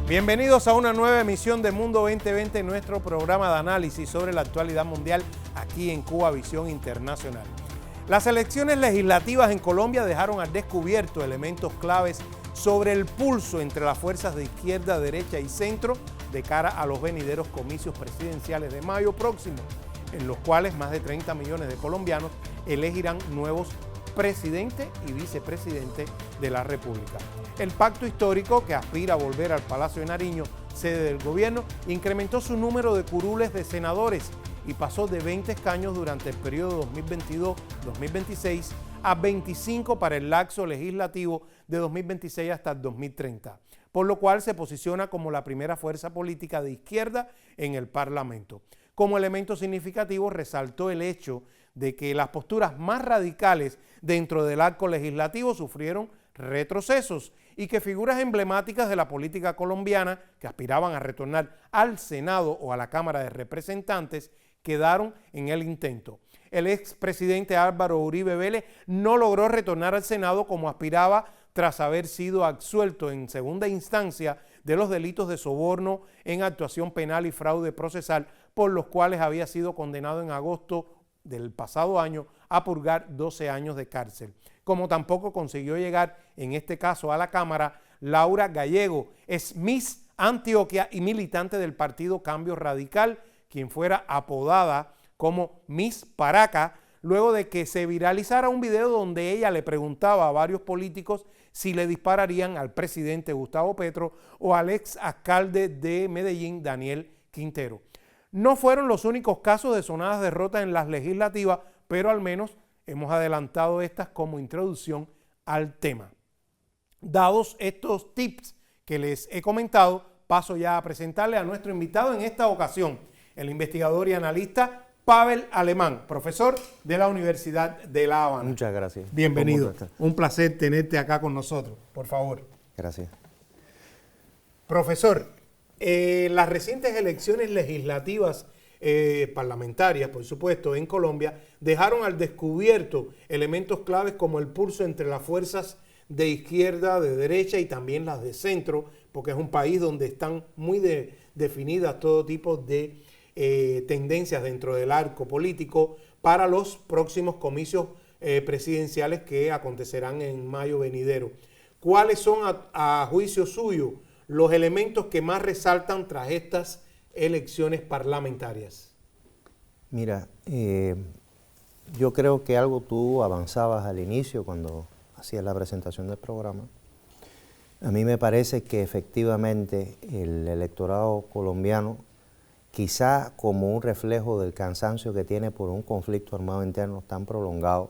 Bienvenidos a una nueva emisión de Mundo 2020, nuestro programa de análisis sobre la actualidad mundial aquí en Cuba Visión Internacional. Las elecciones legislativas en Colombia dejaron al descubierto elementos claves sobre el pulso entre las fuerzas de izquierda, derecha y centro de cara a los venideros comicios presidenciales de mayo próximo, en los cuales más de 30 millones de colombianos elegirán nuevos presidente y vicepresidente de la República. El pacto histórico, que aspira a volver al Palacio de Nariño, sede del gobierno, incrementó su número de curules de senadores y pasó de 20 escaños durante el periodo 2022-2026 a 25 para el lapso legislativo de 2026 hasta el 2030, por lo cual se posiciona como la primera fuerza política de izquierda en el Parlamento. Como elemento significativo resaltó el hecho de que las posturas más radicales dentro del arco legislativo sufrieron retrocesos y que figuras emblemáticas de la política colombiana que aspiraban a retornar al Senado o a la Cámara de Representantes quedaron en el intento. El expresidente Álvaro Uribe Vélez no logró retornar al Senado como aspiraba tras haber sido absuelto en segunda instancia de los delitos de soborno en actuación penal y fraude procesal, por los cuales había sido condenado en agosto del pasado año a purgar 12 años de cárcel. Como tampoco consiguió llegar, en este caso, a la Cámara, Laura Gallego, es Miss Antioquia y militante del partido Cambio Radical, quien fuera apodada como Miss Paraca, luego de que se viralizara un video donde ella le preguntaba a varios políticos si le dispararían al presidente Gustavo Petro o al ex alcalde de Medellín, Daniel Quintero. No fueron los únicos casos de sonadas derrotas en las legislativas, pero al menos hemos adelantado estas como introducción al tema. Dados estos tips que les he comentado, paso ya a presentarle a nuestro invitado en esta ocasión, el investigador y analista Pavel Alemán, profesor de la Universidad de La Habana. Muchas gracias. Bienvenido. Un placer tenerte acá con nosotros, por favor. Gracias. Profesor, las recientes elecciones legislativas parlamentarias, por supuesto, en Colombia, dejaron al descubierto elementos claves como el pulso entre las fuerzas de izquierda, de derecha y también las de centro, porque es un país donde están muy definidas todo tipo de tendencias dentro del arco político para los próximos comicios presidenciales que acontecerán en mayo venidero. ¿Cuáles son, a juicio suyo, los elementos que más resaltan tras estas elecciones parlamentarias? Mira, yo creo que algo tú avanzabas al inicio cuando hacías la presentación del programa. A mí me parece que efectivamente el electorado colombiano, quizá como un reflejo del cansancio que tiene por un conflicto armado interno tan prolongado,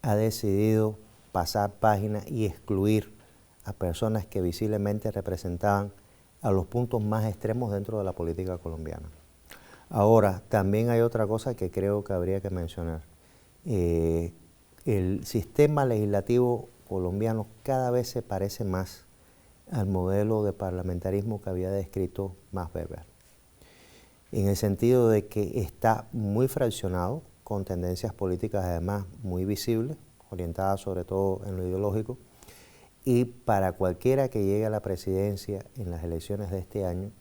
ha decidido pasar página y excluir a personas que visiblemente representaban a los puntos más extremos dentro de la política colombiana. Ahora, también hay otra cosa que creo que habría que mencionar. El sistema legislativo colombiano cada vez se parece más al modelo de parlamentarismo que había descrito Max Weber, en el sentido de que está muy fraccionado, con tendencias políticas además muy visibles, orientadas sobre todo en lo ideológico, y para cualquiera que llegue a la presidencia en las elecciones de este año,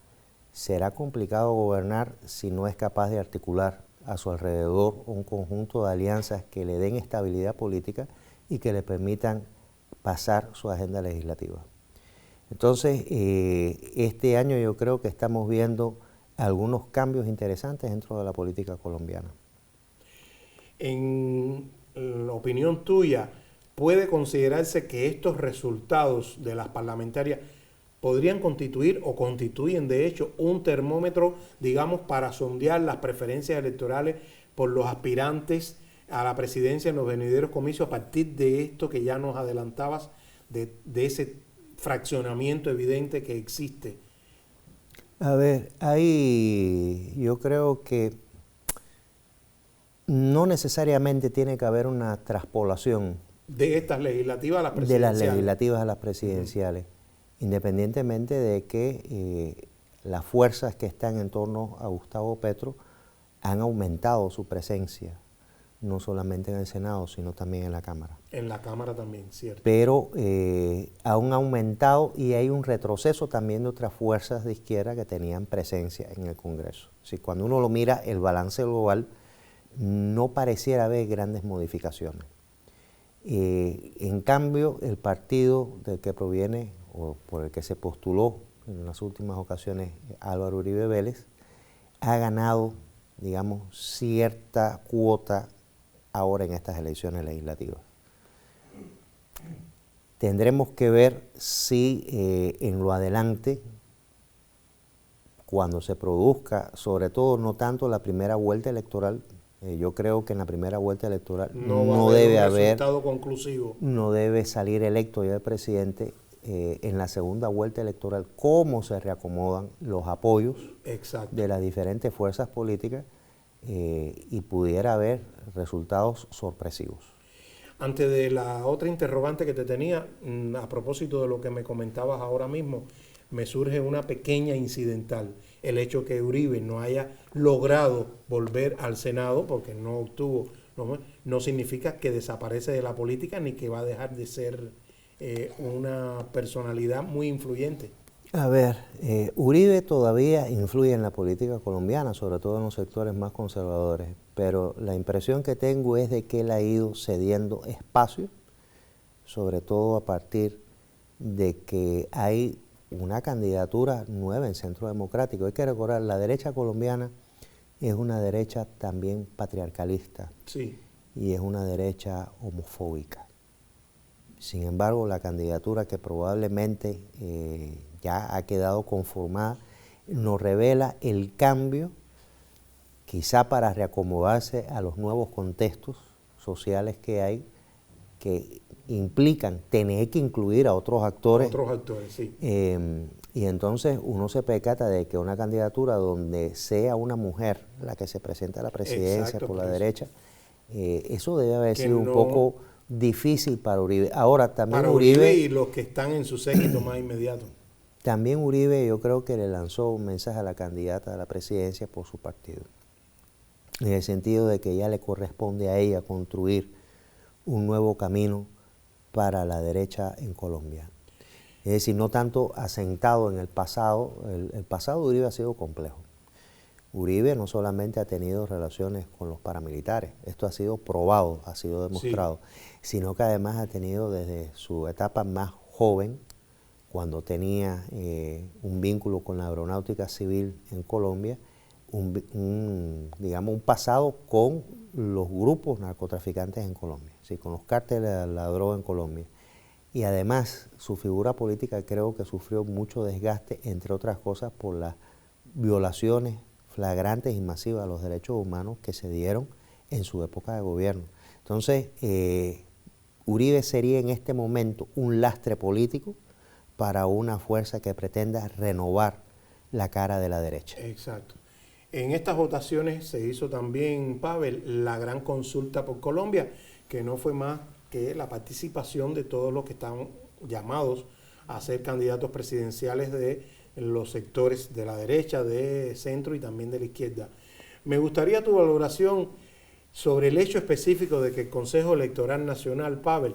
será complicado gobernar si no es capaz de articular a su alrededor un conjunto de alianzas que le den estabilidad política y que le permitan pasar su agenda legislativa. Entonces, este año yo creo que estamos viendo algunos cambios interesantes dentro de la política colombiana. En la opinión tuya, ¿puede considerarse que estos resultados de las parlamentarias podrían constituir o constituyen de hecho un termómetro, digamos, para sondear las preferencias electorales por los aspirantes a la presidencia en los venideros comicios a partir de esto que ya nos adelantabas, de ese fraccionamiento evidente que existe? A ver, ahí yo creo que no necesariamente tiene que haber una traspolación de estas legislativas a las presidenciales. De las legislativas a las presidenciales, independientemente de que las fuerzas que están en torno a Gustavo Petro han aumentado su presencia. no solamente en el Senado, sino también en la Cámara. En la Cámara también, cierto. Pero han aumentado y hay un retroceso también de otras fuerzas de izquierda que tenían presencia en el Congreso. Si cuando uno lo mira, el balance global no pareciera haber grandes modificaciones. En cambio, el partido del que proviene o por el que se postuló en las últimas ocasiones Álvaro Uribe Vélez ha ganado, digamos, cierta cuota ahora en estas elecciones legislativas. Tendremos que ver si en lo adelante, cuando se produzca, sobre todo no tanto la primera vuelta electoral, yo creo que en la primera vuelta electoral no debe haber resultado conclusivo. No debe salir electo ya el presidente en la segunda vuelta electoral, cómo se reacomodan los apoyos de las diferentes fuerzas políticas y pudiera haber resultados sorpresivos. Antes de la otra interrogante que te tenía, a propósito de lo que me comentabas ahora mismo, me surge una pequeña incidental. El hecho que Uribe no haya logrado volver al Senado, porque no obtuvo, no significa que desaparece de la política ni que va a dejar de ser una personalidad muy influyente. A ver, Uribe todavía influye en la política colombiana, sobre todo en los sectores más conservadores, pero la impresión que tengo es de que él ha ido cediendo espacio, sobre todo a partir de que hay una candidatura nueva en Centro Democrático. Hay que recordar, la derecha colombiana es una derecha también patriarcalista, sí, y es una derecha homofóbica. Sin embargo, la candidatura que probablemente ya ha quedado conformada nos revela el cambio, quizá para reacomodarse a los nuevos contextos sociales que hay, que implican tener que incluir a otros actores. Otros actores, sí. Y entonces uno se percata de que una candidatura donde sea una mujer la que se presenta a la presidencia. Exacto, por la derecha, eso debe haber sido un poco difícil para Uribe. Ahora también para Uribe y los que están en su séquito más inmediato. También Uribe, yo creo que le lanzó un mensaje a la candidata a la presidencia por su partido, en el sentido de que ya le corresponde a ella construir un nuevo camino para la derecha en Colombia. Es decir, no tanto asentado en el pasado. El pasado de Uribe ha sido complejo. Uribe no solamente ha tenido relaciones con los paramilitares, esto ha sido probado, ha sido demostrado, sí, sino que además ha tenido desde su etapa más joven, cuando tenía un vínculo con la aeronáutica civil en Colombia, digamos, un pasado con los grupos narcotraficantes en Colombia, ¿sí? Con los cárteles de la droga en Colombia. Y además su figura política creo que sufrió mucho desgaste, entre otras cosas, por las violaciones flagrantes y masivas a los derechos humanos que se dieron en su época de gobierno. Entonces, Uribe sería en este momento un lastre político para una fuerza que pretenda renovar la cara de la derecha. Exacto. En estas votaciones se hizo también, Pavel, la gran consulta por Colombia, que no fue más que la participación de todos los que están llamados a ser candidatos presidenciales de los sectores de la derecha, de centro y también de la izquierda. Me gustaría tu valoración sobre el hecho específico de que el Consejo Electoral Nacional, Pavel,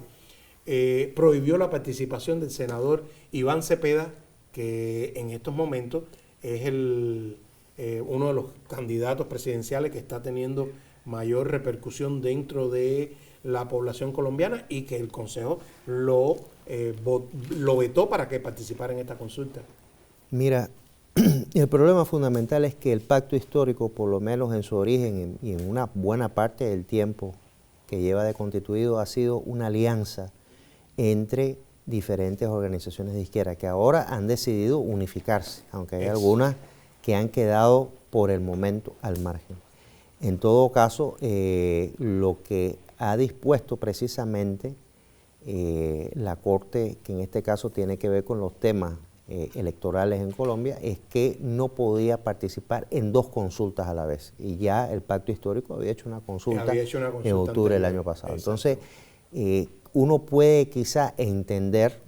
prohibió la participación del senador Iván Cepeda, que en estos momentos es uno de los candidatos presidenciales que está teniendo mayor repercusión dentro de la población colombiana y que el Consejo lo vetó para que participara en esta consulta. Mira, el problema fundamental es que el pacto histórico, por lo menos en su origen y en una buena parte del tiempo que lleva de constituido, ha sido una alianza entre diferentes organizaciones de izquierda que ahora han decidido unificarse, aunque hay algunas que han quedado por el momento al margen. En todo caso, lo que ha dispuesto precisamente la Corte, que en este caso tiene que ver con los temas electorales en Colombia, es que no podía participar en dos consultas a la vez. Y ya el pacto histórico había hecho una consulta en octubre del año pasado. Exacto. Entonces, uno puede quizá entender,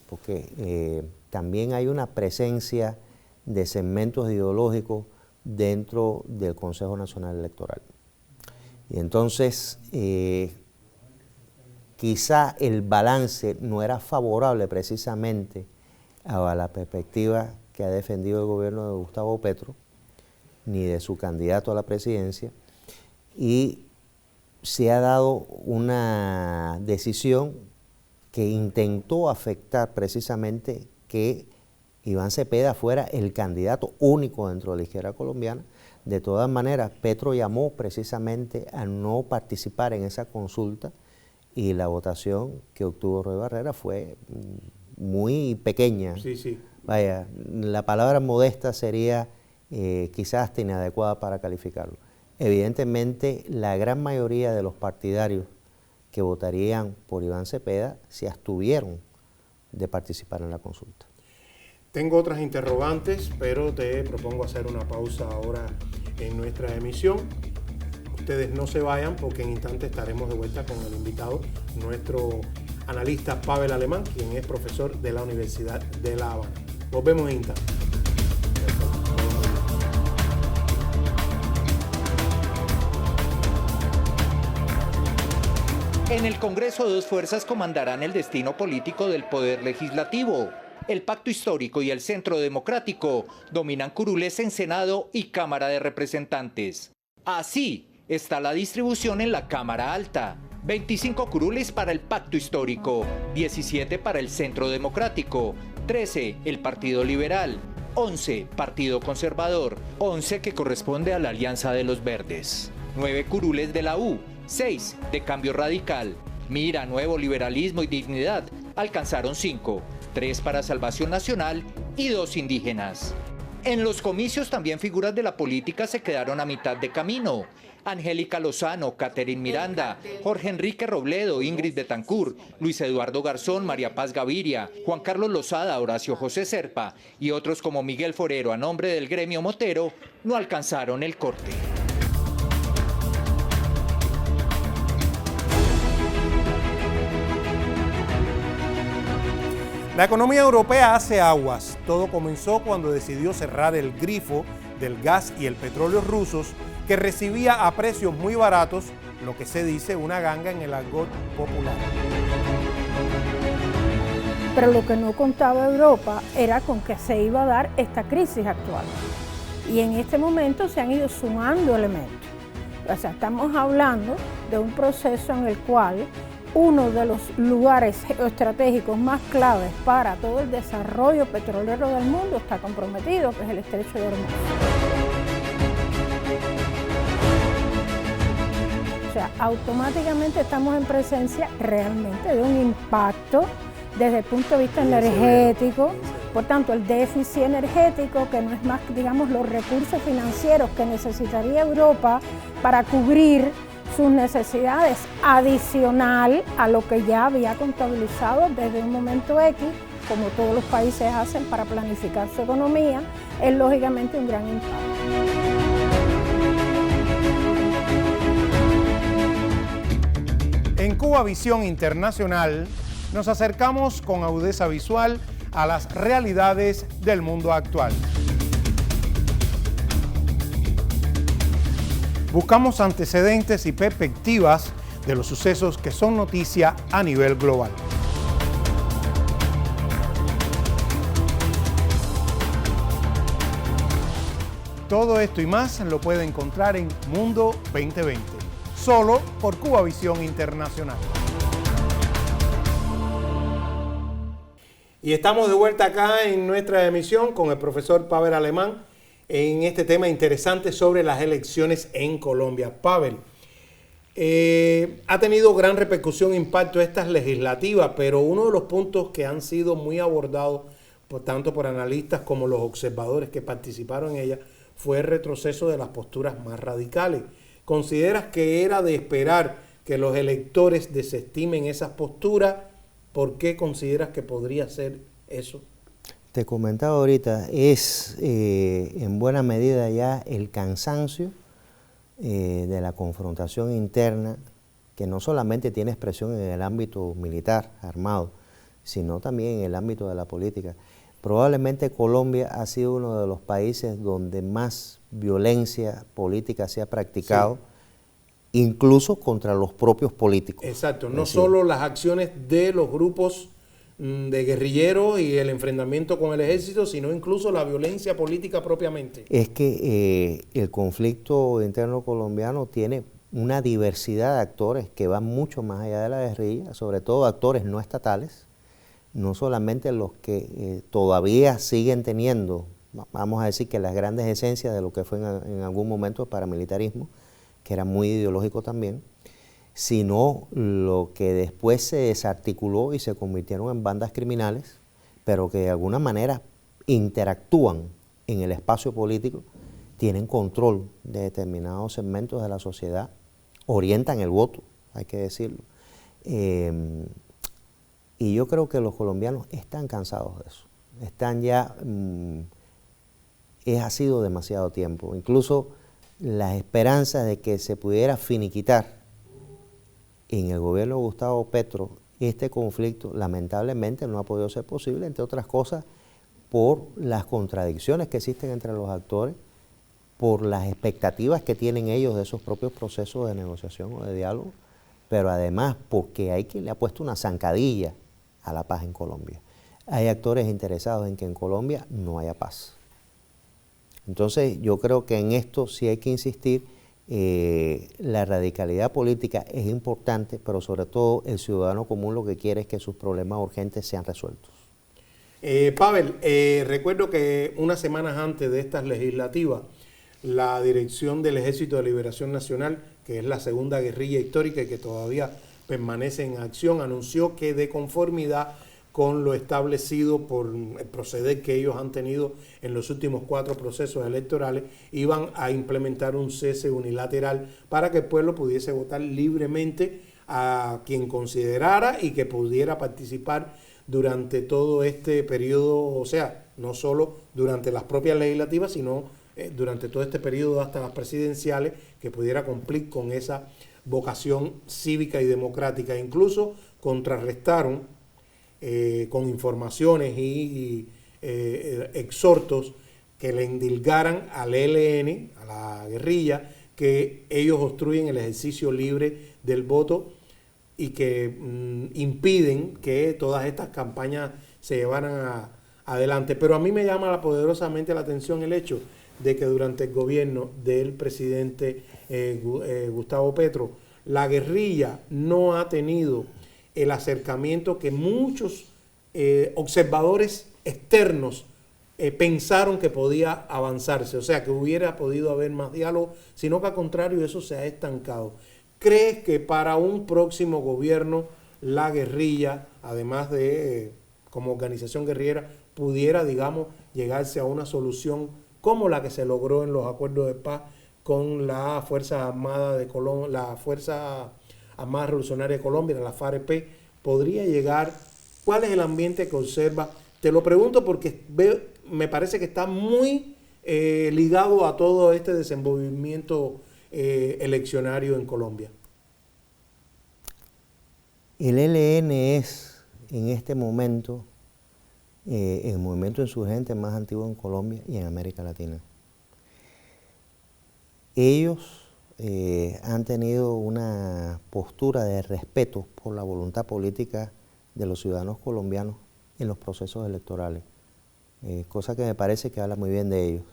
porque también hay una presencia de segmentos ideológicos dentro del Consejo Nacional Electoral. Y entonces, quizá el balance no era favorable precisamente a la perspectiva que ha defendido el gobierno de Gustavo Petro, ni de su candidato a la presidencia, y se ha dado una decisión que intentó afectar precisamente que Iván Cepeda fuera el candidato único dentro de la izquierda colombiana. De todas maneras, Petro llamó precisamente a no participar en esa consulta y la votación que obtuvo Roy Barreras fue muy pequeña. Sí, sí. Vaya, la palabra modesta sería quizás hasta inadecuada para calificarlo. Evidentemente, la gran mayoría de los partidarios que votarían por Iván Cepeda se abstuvieron de participar en la consulta. Tengo otras interrogantes, pero te propongo hacer una pausa ahora en nuestra emisión. Ustedes no se vayan porque en instantes estaremos de vuelta con el invitado, nuestro analista Pavel Alemán, quien es profesor de la Universidad de La Habana. Nos vemos en instantes. En el Congreso, dos fuerzas comandarán el destino político del poder legislativo. El Pacto Histórico y el Centro Democrático dominan curules en Senado y Cámara de Representantes. Así está la distribución en la Cámara Alta. 25 curules para el Pacto Histórico, 17 para el Centro Democrático, 13 el Partido Liberal, 11 Partido Conservador, 11 que corresponde a la Alianza de los Verdes, 9 curules de la U, 6 de Cambio Radical, Mira, Nuevo Liberalismo y Dignidad alcanzaron 5, 3 para Salvación Nacional y 2 indígenas. En los comicios también figuras de la política se quedaron a mitad de camino. Angélica Lozano, Catherine Miranda, Jorge Enrique Robledo, Ingrid Betancourt, Luis Eduardo Garzón, María Paz Gaviria, Juan Carlos Lozada, Horacio José Serpa y otros como Miguel Forero a nombre del gremio motero no alcanzaron el corte. La economía europea hace aguas. Todo comenzó cuando decidió cerrar el grifo del gas y el petróleo rusos que recibía a precios muy baratos, lo que se dice una ganga en el argot popular. Pero lo que no contaba Europa era con que se iba a dar esta crisis actual. Y en este momento se han ido sumando elementos. O sea, estamos hablando de un proceso en el cual uno de los lugares geoestratégicos más claves para todo el desarrollo petrolero del mundo está comprometido, que es el Estrecho de Hormuz. O sea, automáticamente estamos en presencia realmente de un impacto desde el punto de vista energético. Por tanto, el déficit energético, que no es más, digamos, los recursos financieros que necesitaría Europa para cubrir sus necesidades adicional a lo que ya había contabilizado desde un momento X, como todos los países hacen para planificar su economía, es lógicamente un gran impacto. En Cuba Visión Internacional nos acercamos con agudeza visual a las realidades del mundo actual. Buscamos antecedentes y perspectivas de los sucesos que son noticia a nivel global. Todo esto y más lo puede encontrar en Mundo 2020, solo por Cuba Visión Internacional. Y estamos de vuelta acá en nuestra emisión con el profesor Pavel Alemán en este tema interesante sobre las elecciones en Colombia. Pavel, ha tenido gran repercusión e impacto estas legislativas, pero uno de los puntos que han sido muy abordados tanto por analistas como los observadores que participaron en ellas fue el retroceso de las posturas más radicales. ¿Consideras que era de esperar que los electores desestimen esas posturas? ¿Por qué consideras que podría ser eso? Te comentaba ahorita, es en buena medida ya el cansancio de la confrontación interna, que no solamente tiene expresión en el ámbito militar, armado, sino también en el ámbito de la política. Probablemente Colombia ha sido uno de los países donde más violencia política se ha practicado, incluso contra los propios políticos. Exacto, no solo las acciones de los grupos de guerrilleros y el enfrentamiento con el ejército, sino incluso la violencia política propiamente. Es que el conflicto interno colombiano tiene una diversidad de actores que van mucho más allá de la guerrilla, sobre todo actores no estatales, no solamente los que todavía siguen teniendo, vamos a decir que las grandes esencias de lo que fue en algún momento el paramilitarismo, que era muy ideológico también, sino lo que después se desarticuló y se convirtieron en bandas criminales, pero que de alguna manera interactúan en el espacio político, tienen control de determinados segmentos de la sociedad, orientan el voto, hay que decirlo. Y yo creo que los colombianos están cansados de eso, están ya, ha sido demasiado tiempo, incluso las esperanzas de que se pudiera finiquitar en el gobierno de Gustavo Petro este conflicto, lamentablemente no ha podido ser posible, entre otras cosas, por las contradicciones que existen entre los actores, por las expectativas que tienen ellos de esos propios procesos de negociación o de diálogo, pero además porque hay quien le ha puesto una zancadilla a la paz en Colombia. Hay actores interesados en que en Colombia no haya paz. Entonces yo creo que en esto sí hay que insistir. La radicalidad política es importante, pero sobre todo el ciudadano común lo que quiere es que sus problemas urgentes sean resueltos. Pavel, recuerdo que unas semanas antes de estas legislativas, la Dirección del Ejército de Liberación Nacional, que es la segunda guerrilla histórica y que todavía permanece en acción, anunció que de conformidad con lo establecido por el proceder que ellos han tenido en los últimos 4 procesos electorales, iban a implementar un cese unilateral para que el pueblo pudiese votar libremente a quien considerara y que pudiera participar durante todo este periodo, o sea, no solo durante las propias legislativas, sino durante todo este periodo hasta las presidenciales, que pudiera cumplir con esa vocación cívica y democrática. Incluso contrarrestaron con informaciones y exhortos que le endilgaran al ELN, a la guerrilla, que ellos obstruyen el ejercicio libre del voto y que impiden que todas estas campañas se llevaran adelante. Pero a mí me llama poderosamente la atención el hecho de que durante el gobierno del presidente Gustavo Petro, la guerrilla no ha tenido el acercamiento que muchos observadores externos pensaron que podía avanzarse, o sea, que hubiera podido haber más diálogo, sino que al contrario eso se ha estancado. ¿Crees que para un próximo gobierno la guerrilla, además de como organización guerrillera, pudiera, digamos, llegarse a una solución como la que se logró en los acuerdos de paz con la Fuerza Armada de Colombia, la Fuerza Armada Revolucionaria de Colombia, la FAREP, podría llegar? ¿Cuál es el ambiente que observa? Te lo pregunto porque me parece que está muy ligado a todo este desenvolvimiento eleccionario en Colombia. El ELN es en este momento el movimiento insurgente más antiguo en Colombia y en América Latina. Ellos han tenido una postura de respeto por la voluntad política de los ciudadanos colombianos en los procesos electorales, cosa que me parece que habla muy bien de ellos.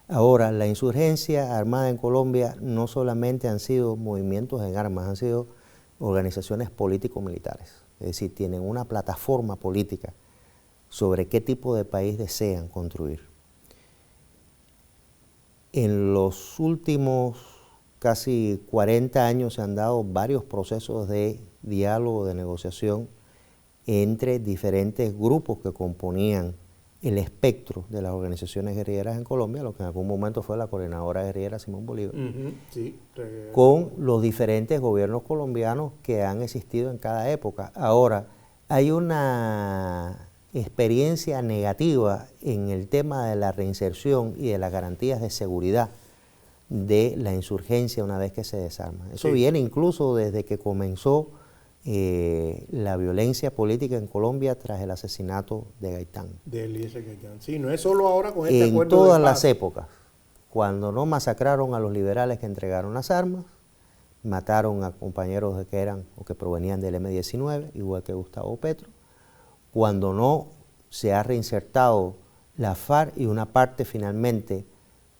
Ahora, la insurgencia armada en Colombia no solamente han sido movimientos en armas, han sido organizaciones político-militares, es decir, tienen una plataforma política sobre qué tipo de país desean construir. En los últimos casi 40 años se han dado varios procesos de diálogo, de negociación entre diferentes grupos que componían el espectro de las organizaciones guerrilleras en Colombia, lo que en algún momento fue la Coordinadora Guerrillera Simón Bolívar, sí, con los diferentes gobiernos colombianos que han existido en cada época. Ahora, hay una experiencia negativa en el tema de la reinserción y de las garantías de seguridad de la insurgencia una vez que se desarma. Eso viene incluso desde que comenzó la violencia política en Colombia tras el asesinato de Gaitán. De Eliezer Gaitán. Sí, no es solo ahora con este acuerdo en todas de paz. las épocas, cuando no masacraron a los liberales que entregaron las armas, mataron a compañeros que eran o que provenían del M-19, igual que Gustavo Petro. Cuando no se ha reinsertado la FARC y una parte finalmente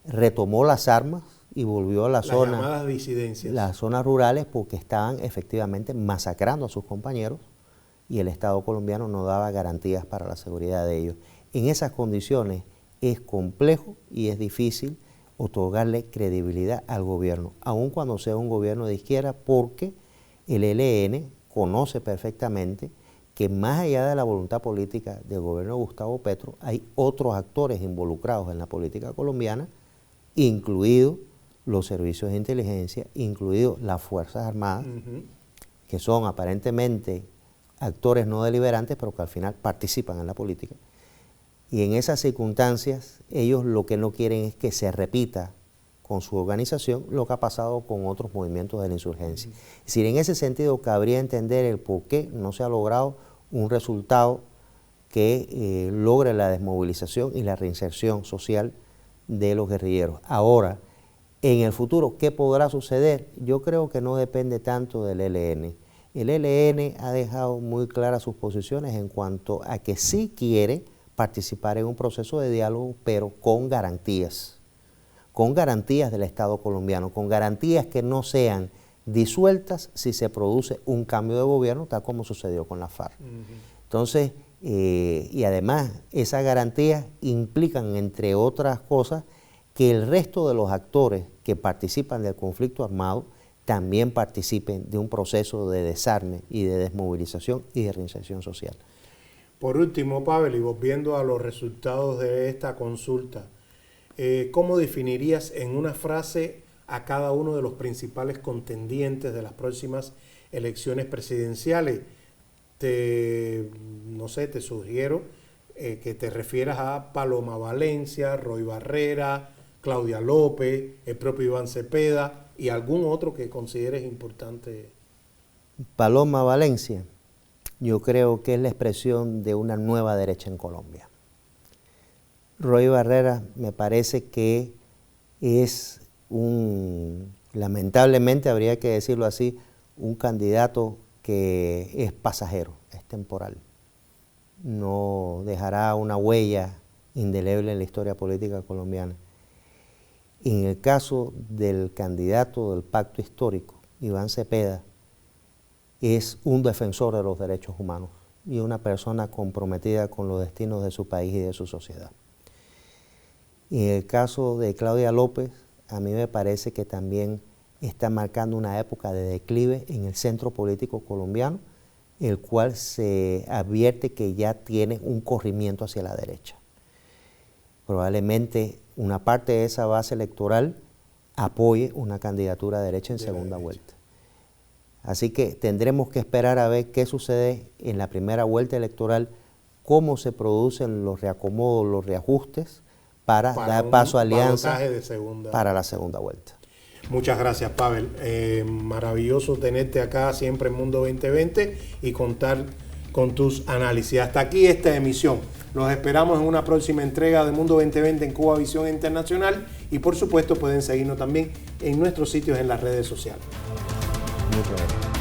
retomó las armas y volvió a las llamadas disidencias, las zonas rurales, porque estaban efectivamente masacrando a sus compañeros y el Estado colombiano no daba garantías para la seguridad de ellos. En esas condiciones es complejo y es difícil otorgarle credibilidad al gobierno, aun cuando sea un gobierno de izquierda, porque el ELN conoce perfectamente que más allá de la voluntad política del gobierno de Gustavo Petro, hay otros actores involucrados en la política colombiana, incluidos los servicios de inteligencia, incluidos las Fuerzas Armadas, que son aparentemente actores no deliberantes, pero que al final participan en la política. Y en esas circunstancias, ellos lo que no quieren es que se repita con su organización lo que ha pasado con otros movimientos de la insurgencia. Es decir, en ese sentido cabría entender el por qué no se ha logrado un resultado que logre la desmovilización y la reinserción social de los guerrilleros. Ahora, en el futuro, ¿qué podrá suceder? Yo creo que no depende tanto del ELN. El ELN ha dejado muy claras sus posiciones en cuanto a que sí quiere participar en un proceso de diálogo, pero con garantías del Estado colombiano, con garantías que no sean disueltas si se produce un cambio de gobierno, tal como sucedió con la FARC. Entonces, y además, esas garantías implican, entre otras cosas, que el resto de los actores que participan del conflicto armado también participen de un proceso de desarme y de desmovilización y de reinserción social. Por último, Pavel, y volviendo a los resultados de esta consulta, ¿cómo definirías en una frase a cada uno de los principales contendientes de las próximas elecciones presidenciales? No sé, te sugiero que te refieras a Paloma Valencia, Roy Barrera, Claudia López, el propio Iván Cepeda y algún otro que consideres importante. Paloma Valencia, yo creo que es la expresión de una nueva derecha en Colombia. Roy Barrera me parece que es lamentablemente habría que decirlo así, un candidato que es pasajero, es temporal. No dejará una huella indeleble en la historia política colombiana. En el caso del candidato del pacto histórico, Iván Cepeda, es un defensor de los derechos humanos y una persona comprometida con los destinos de su país y de su sociedad. Y en el caso de Claudia López, a mí me parece que también está marcando una época de declive en el centro político colombiano, el cual se advierte que ya tiene un corrimiento hacia la derecha. Probablemente una parte de esa base electoral apoye una candidatura de derecha en segunda vuelta. Así que tendremos que esperar a ver qué sucede en la primera vuelta electoral, cómo se producen los reacomodos, los reajustes para dar paso a alianza para la segunda vuelta. Muchas gracias, Pavel. Maravilloso tenerte acá siempre en Mundo 2020 y contar con tus análisis. Hasta aquí esta emisión. Los esperamos en una próxima entrega de Mundo 2020 en Cuba Visión Internacional y por supuesto pueden seguirnos también en nuestros sitios en las redes sociales. Muchas gracias.